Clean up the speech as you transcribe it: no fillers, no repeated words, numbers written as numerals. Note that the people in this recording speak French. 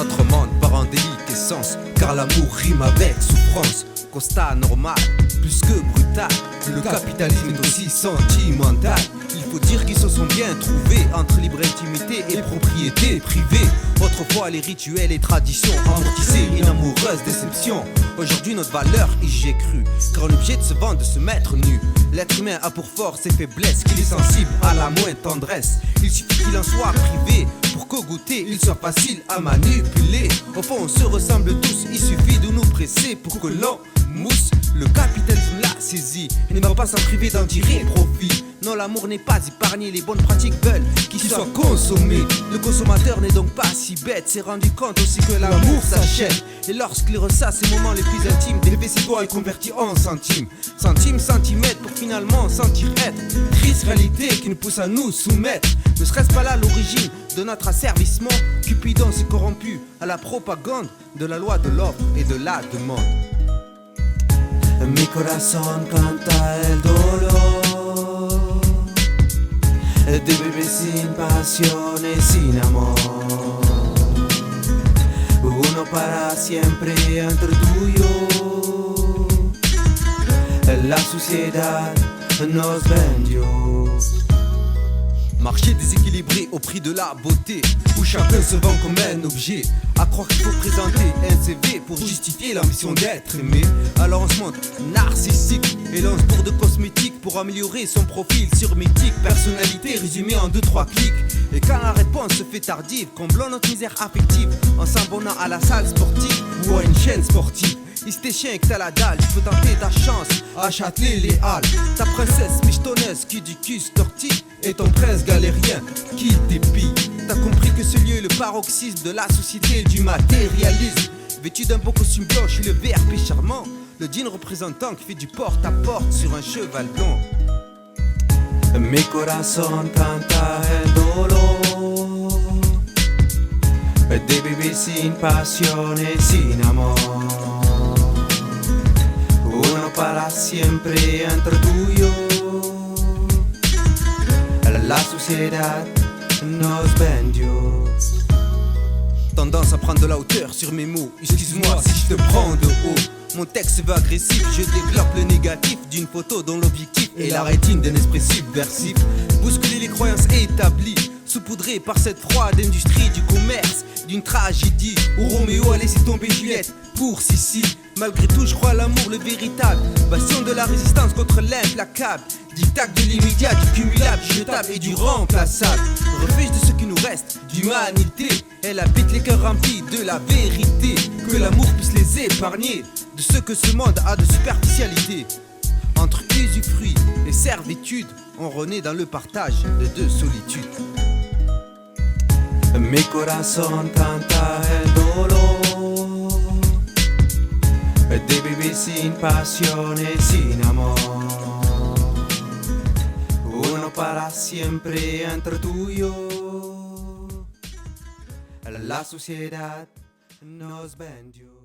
Notre monde part en déliquescence, car l'amour rime avec souffrance. Constat normal, plus que brutal, le capitalisme est aussi sentimental. Il faut dire qu'ils se sont bien trouvés entre libre intimité et propriété privée. Autrefois les rituels et traditions amortissaient une amoureuse déception. Aujourd'hui notre valeur y ai cru, car l'objet de se vendre de se mettre nu. L'être humain a pour force et faiblesse qu'il est sensible à la moindre tendresse. Il suffit qu'il en soit privé pour qu'au goûter il soit facile à manipuler. Au fond on se ressemble tous, il suffit de nous presser pour que l'on mousse. Le capitalisme l'a saisi et ne va pas s'en priver d'en tirer profit. Non, l'amour n'est pas épargné, les bonnes pratiques veulent qu'il soit consommé. Le consommateur n'est donc pas si bête, s'est rendu compte aussi que l'amour s'achète. Et lorsqu'il ressasse ses moments les plus intimes, défait ses doigts et convertit en centimes. Centimes, centimètres pour finalement sentir être. Triste réalité qui nous pousse à nous soumettre. Ne serait-ce pas là l'origine de notre asservissement? Cupidon s'est corrompu à la propagande de la loi de l'offre et de la demande. Mi corazón canta el dolor de vivir sin pasión y sin amor. Uno para siempre entre tú y yo. La sociedad nos vendió. Marché déséquilibré au prix de la beauté, où chacun se vend comme un objet. À croire qu'il faut présenter un CV pour justifier l'ambition d'être aimé. Alors on se montre narcissique et lance pour de cosmétiques pour améliorer son profil sur mythique. Personnalité résumée en 2-3 clics. Et quand la réponse se fait tardive, comblant notre misère affective en s'abonnant à la salle sportive ou à une chaîne sportive. Et si t'es chien et que t'as la dalle, tu peux tenter ta chance à Châtelet les Halles. Ta princesse michetonneuse qui du cul tortille et ton prince galérien qui t'épille. T'as compris que ce lieu est le paroxysme de la société et du matérialisme. Vêtu d'un beau costume blanc, je suis le VRP charmant, le digne représentant qui fait du porte-à-porte sur un cheval blanc. Mi corazón canta el dolor de vivir sin pasión y sin amor. Uno para siempre entre tú y yo. La sociedad nos vendió. Tendance à prendre de la hauteur sur mes mots. Excuse-moi si je te prends de haut. Mon texte se veut agressif, je développe le négatif d'une photo dont l'objectif est la rétine d'un esprit subversif. Bousculer les croyances établies, saupoudrées par cette froide industrie du commerce, d'une tragédie où Roméo a laissé tomber Juliette pour Sissi. Malgré tout je crois à l'amour, le véritable bastion de la résistance contre l'implacable dictat de l'immédiat, du cumulable, du jetable et du remplaçable. Refuge de ce qui nous reste d'humanité. Elle habite les cœurs remplis de la vérité. Que l'amour puisse les épargner de ce que ce monde a de superficialité. Entre usufruit et servitude, on renaît dans le partage de deux solitudes. Mi corazón canta el dolor de vivir sin pasión y sin amor. Uno para siempre entre tú y yo. La sociedad nos vendió.